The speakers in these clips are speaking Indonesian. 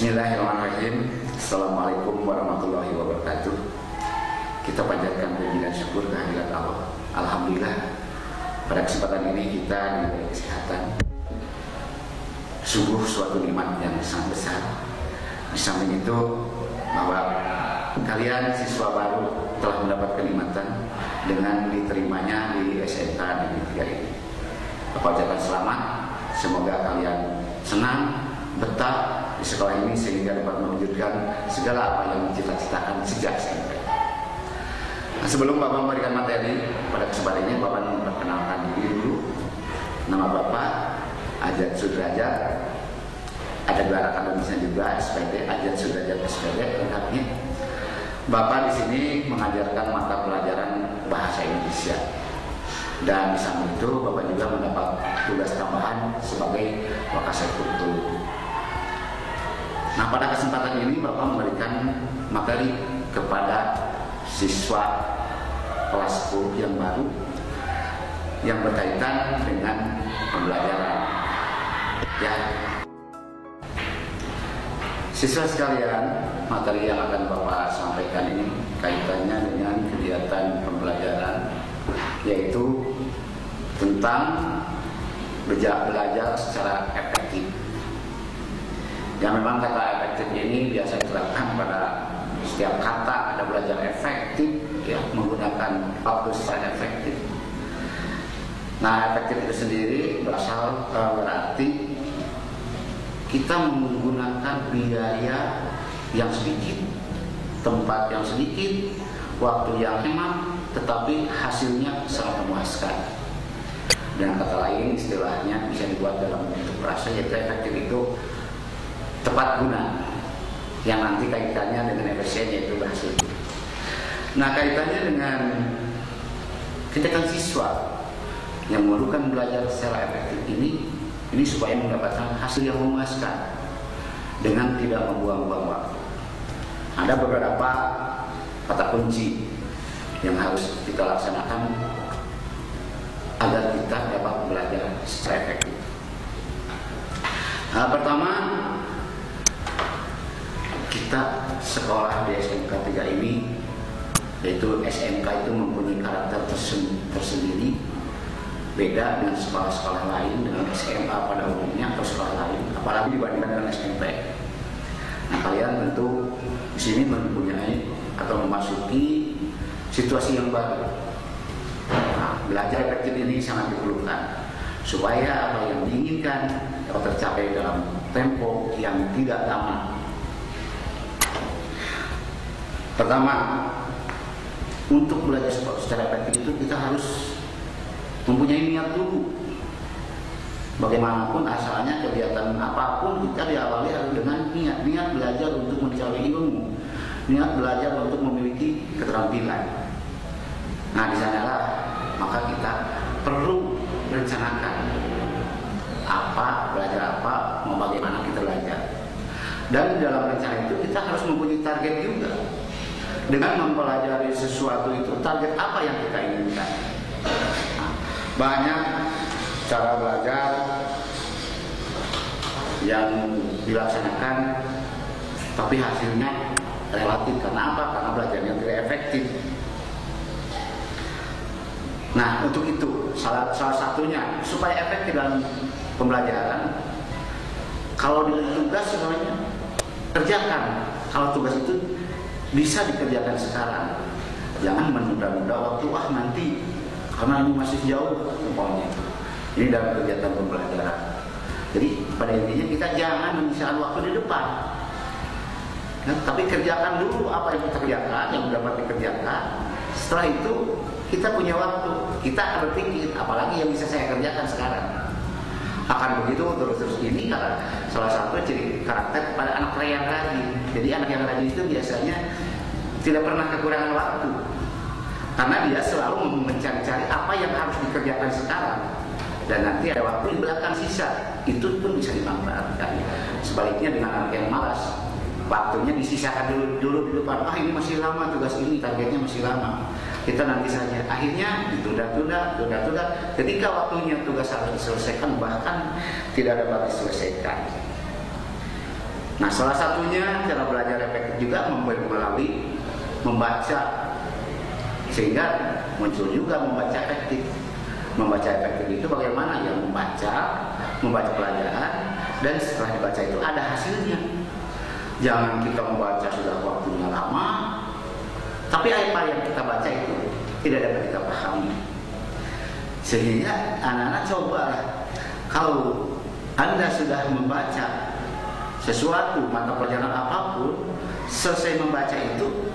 Bismillahirrahmanirrahim. Assalamualaikum warahmatullahi wabarakatuh. Kita panjatkan puji dan syukur kehadirat Allah. Alhamdulillah, pada kesempatan ini kita diberi kesehatan. Sungguh suatu nikmat yang sangat besar. Di samping itu, bahwa kalian siswa baru telah mendapat kenikmatan dengan diterimanya di SMK Negeri 3 ini. Bapak ucapkan selamat. Semoga kalian senang, betah di sekolah ini sehingga dapat mewujudkan segala apa yang dicita-citakan sejak SMP. Nah, sebelum Bapak memberikan materi pada kesempatan ini, Bapak memperkenalkan diri dulu. Nama Bapak Ajat Sudrajat, ada gelar akademisnya juga SPD, Ajat Sudrajat SPD lengkapnya. Bapak di sini mengajarkan mata pelajaran bahasa Indonesia. Dan di samping itu Bapak juga mendapat tugas tambahan sebagai Wakasekutu. Nah, pada kesempatan ini Bapak memberikan materi kepada siswa kelas 10 yang baru yang berkaitan dengan pembelajaran. Ya, siswa sekalian, materi yang akan Bapak sampaikan ini kaitannya dengan kegiatan pembelajaran, yaitu tentang belajar secara efektif. Ya, memang kata efektif ini biasa diterapkan pada setiap kata, ada belajar efektif, ya, menggunakan waktu secara efektif. Nah, efektif itu sendiri berarti kita menggunakan biaya yang sedikit, tempat yang sedikit, waktu yang hemat, tetapi hasilnya sangat memuaskan. Dengan kata lain, istilahnya bisa dibuat dalam bentuk frasa, yaitu efektif itu tepat guna, yang nanti kaitannya dengan efisien, yaitu berhasil. Nah, kaitannya dengan kegiatan siswa yang memerlukan belajar secara efektif ini supaya mendapatkan hasil yang memuaskan dengan tidak membuang-buang waktu. Ada beberapa kata kunci yang harus kita laksanakan agar kita dapat belajar secara efektif. Nah, pertama, kita sekolah di SMK 3 ini, yaitu SMK itu mempunyai karakter tersendiri, beda dengan sekolah-sekolah lain, dengan SMA pada umumnya atau sekolah lain, apalagi dibandingkan dengan SMP. Nah, kalian tentu di sini mempunyai atau memasuki situasi yang baru. Nah, belajar efektif ini sangat diperlukan supaya apa yang diinginkan dapat tercapai dalam tempo yang tidak lama. Pertama, untuk belajar secara efektif itu kita harus mempunyai niat dulu. Bagaimanapun asalnya kegiatan apapun, kita diawali dengan niat belajar untuk mencari ilmu, niat belajar untuk memiliki keterampilan. Nah, di sanalah maka kita perlu merencanakan belajar apa, mau bagaimana kita belajar. Dan dalam rencana itu kita harus mempunyai target juga. Dengan mempelajari sesuatu itu, target apa yang kita inginkan. Nah, banyak cara belajar yang dilaksanakan, tapi hasilnya relatif. Karena apa? Karena belajarnya tidak efektif. Nah, untuk itu salah satunya supaya efektif dalam pembelajaran, kalau diberi tugas sebenarnya kerjakan. Kalau tugas itu bisa dikerjakan sekarang, jangan menunda-nunda waktu. Nanti karena ini masih jauh umpamanya. Ini dalam kegiatan pembelajaran. Jadi pada intinya kita jangan menyisihkan waktu di depan. Nah, tapi kerjakan dulu apa yang kita kerjakan, yang dapat dikerjakan. Setelah itu kita punya waktu, kita berpikir apalagi yang bisa saya kerjakan sekarang. Akan begitu terus ini karena salah satu ciri karakter pada anak yang rajin. Jadi anak yang rajin itu biasanya tidak pernah kekurangan waktu, karena dia selalu mencari-cari apa yang harus dikerjakan sekarang, dan nanti ada waktu di belakang sisa, itu pun bisa dimanfaatkan. Sebaliknya dengan anak yang malas, waktunya disisakan dulu di depan. Ini masih lama tugas ini, targetnya masih lama, kita nanti saja. Akhirnya ditunda-tunda. Ketika waktunya tugas harus diselesaikan, bahkan tidak dapat diselesaikan. Nah, salah satunya cara belajar efektif juga melalui membaca, sehingga muncul juga membaca efektif. Membaca efektif itu bagaimana? Ya membaca pelajaran, dan setelah dibaca itu ada hasilnya. Jangan kita membaca sudah waktunya lama, tapi apa yang kita baca itu tidak dapat kita pahami. Sehingga anak-anak cobalah, kalau Anda sudah membaca sesuatu mata pelajaran apapun, selesai membaca itu,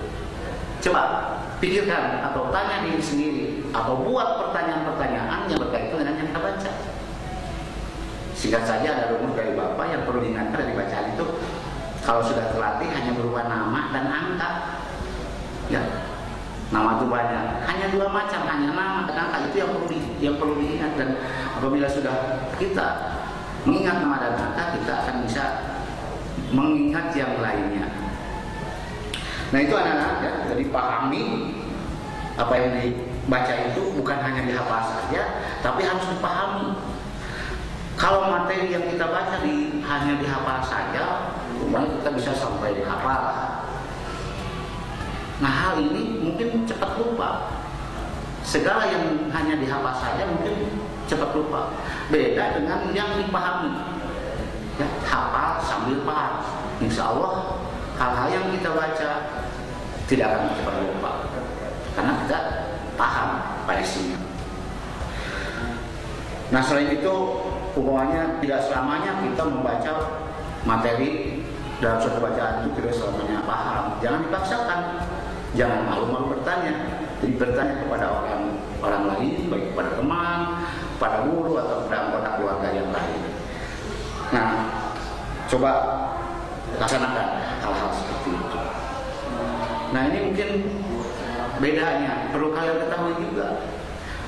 coba pikirkan atau tanya diri sendiri atau buat pertanyaan-pertanyaan yang berkaitan dengan yang kita baca. Singkat saja ada rumus dari Bapak yang perlu diingatkan dari bacaan itu, kalau sudah terlatih hanya berupa nama dan angka. Ya, nama itu banyak, hanya 2 macam, hanya nama dan angka, itu yang perlu diingat. Dan apabila sudah kita mengingat nama dan angka, kita akan bisa mengingat yang lainnya. Nah, itu anak-anak ya, jadi pahami apa yang dibaca itu bukan hanya dihafal saja, tapi harus dipahami. Kalau materi yang kita baca hanya dihafal saja, kemudian kita bisa sampai dihafal. Nah, hal ini mungkin cepat lupa. Segala yang hanya dihafal saja mungkin cepat lupa. Beda dengan yang dipahami. Ya, hafal sambil paham. Insya Allah hal-hal yang kita baca tidak akan cepat lupa, karena kita paham pada isinya. Nah, selain itu, umpamanya tidak selamanya kita membaca materi dalam suatu bacaan itu tidak selamanya paham. Jangan dipaksakan, jangan malu-malu bertanya. Jadi bertanya kepada orang lain, baik kepada teman, pada guru atau kepada anggota keluarga yang lain. Nah, coba laksanakan hal-hal seperti itu. Nah, ini mungkin bedanya. Perlu kalian ketahui juga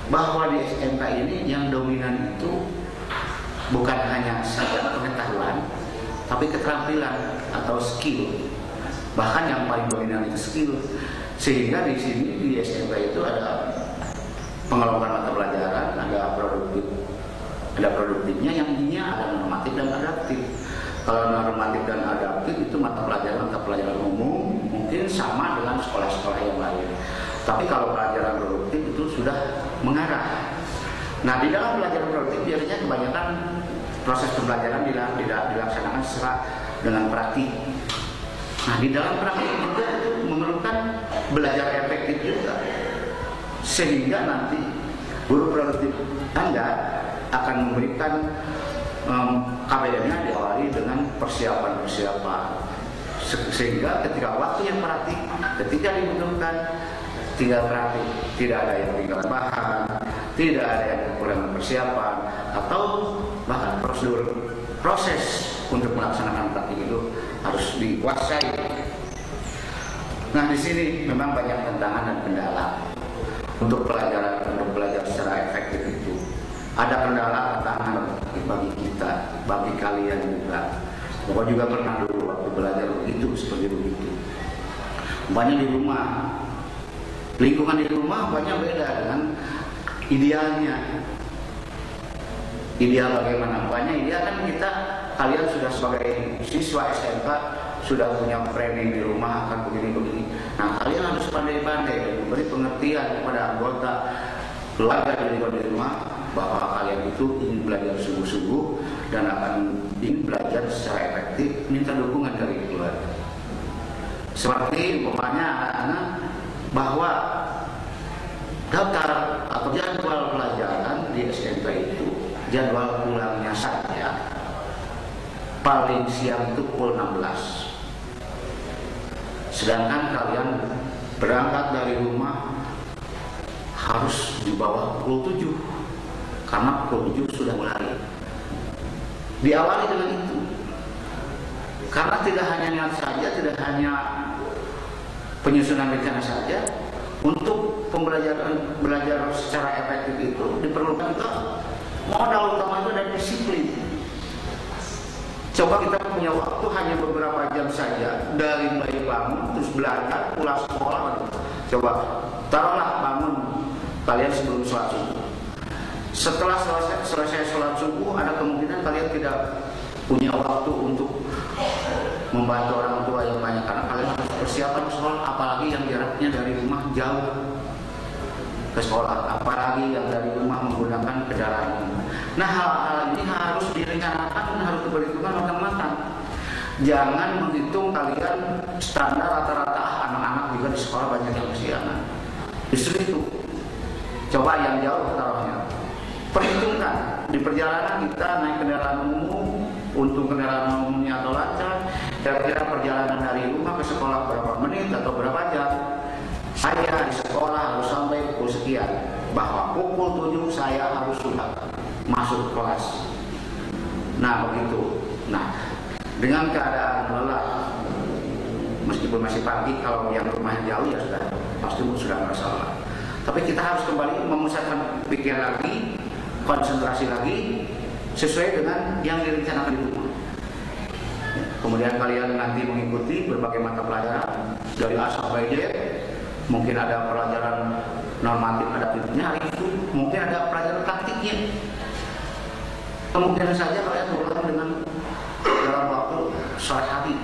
bahwa di SMK ini yang dominan itu bukan hanya saja pengetahuan, tapi keterampilan atau skill. Bahkan yang paling dominan itu skill. Sehingga di sini di SMK itu ada pengelompokan mata pelajaran, ada produktifnya, yang intinya ada normatif dan adaptif. Kalau normatif dan adaptif itu mata pelajaran umum mungkin sama dengan sekolah-sekolah yang lain. Tapi kalau pelajaran produktif itu sudah mengarah. Nah, di dalam pelajaran produktif biasanya kebanyakan proses pembelajaran dilaksanakan secara dengan praktik. Nah, di dalam praktik juga itu memerlukan belajar efektif juga. Sehingga nanti guru produktif Anda akan memberikan KBM-nya diawali dengan persiapan, sehingga ketika waktu yang praktik, ketika dibutuhkan, tinggal praktik, tidak ada yang tinggal bahan, tidak ada yang kekurangan persiapan, atau bahkan proses untuk melaksanakan praktik itu harus dikuasai. Nah, di sini memang banyak tantangan dan kendala untuk belajar secara efektif itu. Ada kendala tantangan bagi kita, bagi kalian juga. Bapak juga pernah dulu waktu belajar begitu, seperti begitu. Banyak di rumah, lingkungan di rumah banyak beda dengan idealnya. Ideal bagaimana? Banyak ideal kan kalian sudah sebagai siswa SMK sudah punya framing di rumah akan begini-begini. Nah, kalian harus pandai-pandai memberi pengertian kepada anggota keluarga di rumah bahwa kalian itu ingin belajar sungguh-sungguh dan akan ingin belajar secara efektif, minta dukungan dari keluarga. Seperti umpamanya anak-anak bahwa daftar atau jadwal pelajaran di SMK itu jadwal pulangnya saja paling siang itu pukul 16. Sedangkan kalian berangkat dari rumah harus di bawah pukul 7, karena pukul 7 sudah mulai. Diawali dengan itu, karena tidak hanya niat saja, tidak hanya penyusunan rencana saja. Untuk belajar secara efektif itu diperlukan modal utama itu dari disiplin. Coba kita punya waktu hanya beberapa jam saja, dari mulai bangun terus belajar, pulang sekolah. Coba taruhlah bangun kalian sebelum sholat subuh. Setelah selesai sholat subuh, ada kemungkinan kalian tidak punya waktu untuk membantu orang tua yang banyak, karena kalian harus persiapan ke sekolah, apalagi yang jaraknya dari rumah jauh ke sekolah, apalagi yang dari rumah menggunakan kendaraan. Nah, hal-hal ini harus direncanakan, harus diperhitungkan matang-matang. Jangan menghitung kalian standar rata-rata anak-anak juga di sekolah banyak yang kesiangan. Justru itu, coba yang jauh taruhnya. Perhitungkan di perjalanan kita naik kendaraan umum, untuk kendaraan umumnya atau lancar, kira-kira perjalanan dari rumah ke sekolah berapa menit atau berapa jam. Saya di sekolah harus sampai pukul sekian, bahwa pukul 7 saya harus sudah masuk kelas. Nah begitu. Nah, dengan keadaan lelah, meskipun masih pagi, kalau yang rumahnya jauh ya sudah pasti sudah merasa lelah. Tapi kita harus kembali memusatkan pikiran lagi, konsentrasi lagi, sesuai dengan yang direncanakan di rumah. Kemudian kalian nanti mengikuti berbagai mata pelajaran dari A sampai Z. Mungkin ada pelajaran normatif adaptifnya hari itu, mungkin ada pelajaran taktiknya. Kemungkinan saja kalian pulang dengan dalam waktu sore hari.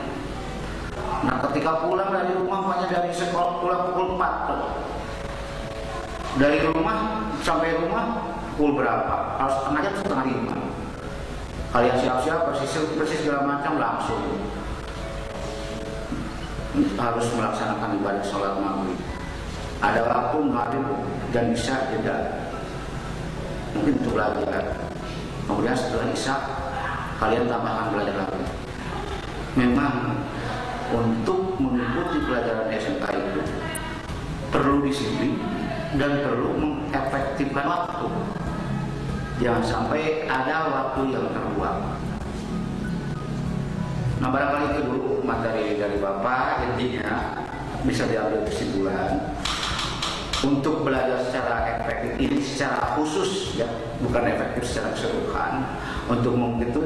Nah, ketika pulang dari rumah, hanya dari sekolah pulang pukul 4. Dari rumah sampai rumah pukul berapa? Harus setengah jam, 4:30. Kalian siap-siap, persis segala macam, langsung harus melaksanakan ibadah sholat maghrib. Ada waktu maghrib dan isya jeda, mungkin untuk belajar. Kemudian setelah isya kalian tambahkan belajar lagi. Memang untuk mengikuti pelajaran SMK itu perlu disiplin dan perlu mengefektifkan waktu. Jangan sampai ada waktu yang terbuang. Nah, barangkali itu dulu materi dari Bapak. Intinya bisa diambil kesimpulan untuk belajar secara efektif ini secara khusus, ya, bukan efektif secara keseluruhan. Untuk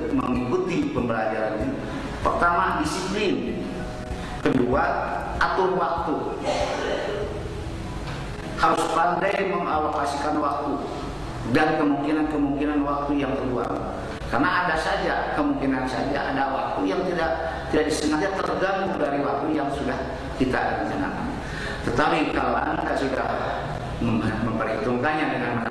mengikuti pembelajaran ini, pertama disiplin, kedua atur waktu, harus pandai mengalokasikan waktu dan kemungkinan waktu yang terbuang. Karena ada saja, kemungkinan saja ada waktu yang tidak disengaja terganggu dari waktu yang sudah kita rencanakan. Tetapi kalau Anda sudah memperhitungkannya dengan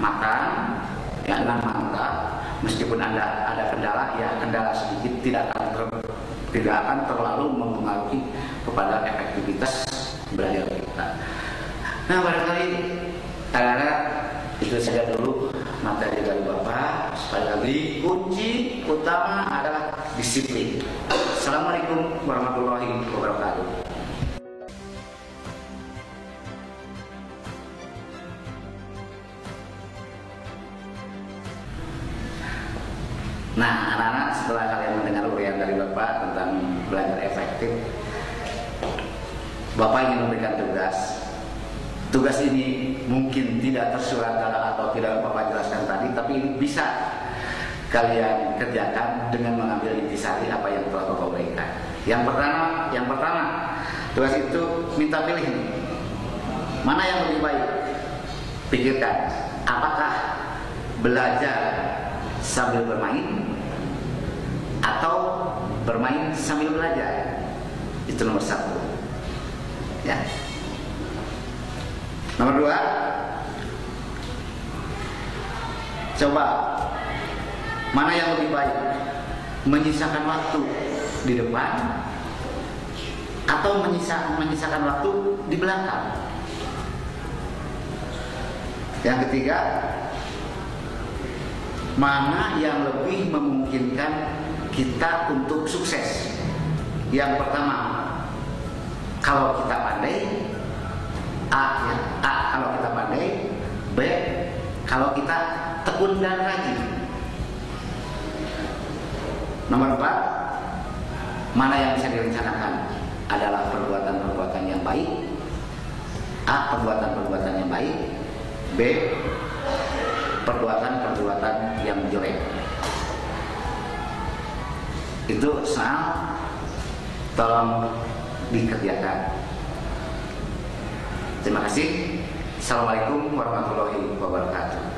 matang, ya dengan mantap, meskipun Anda ada kendala, ya kendala sedikit tidak akan terlalu mempengaruhi kepada efektivitas belajar kita. Nah, barangkali anak-anak itu saja dulu materi dari Bapak. Sekali lagi, kunci utama adalah disiplin. Assalamualaikum warahmatullahi wabarakatuh. Nah, anak-anak, setelah kalian mendengar uraian dari Bapak tentang belajar efektif, Bapak ingin memberikan tugas. Tugas ini mungkin tidak tersurat atau tidak Bapak jelaskan tadi, tapi ini bisa kalian kerjakan dengan mengambil intisari apa yang telah Bapak berikan. Yang pertama, tugas itu minta pilih nih, mana yang lebih baik. Pikirkan, apakah belajar sambil bermain atau bermain sambil belajar? Itu nomor 1, ya. Nomor 2, coba mana yang lebih baik, menyisakan waktu di depan atau menyisakan waktu di belakang. Yang ketiga, mana yang lebih memungkinkan kita untuk sukses. Yang pertama, kalau kita pandai, A kalau kita pandai, B kalau kita tekun dan rajin. Nomor 4, mana yang bisa direncanakan adalah perbuatan-perbuatan yang baik. A, perbuatan-perbuatan yang baik. B, perbuatan-perbuatan yang jelek. Itu soal tolong dikerjakan. Terima kasih. Assalamualaikum warahmatullahi wabarakatuh.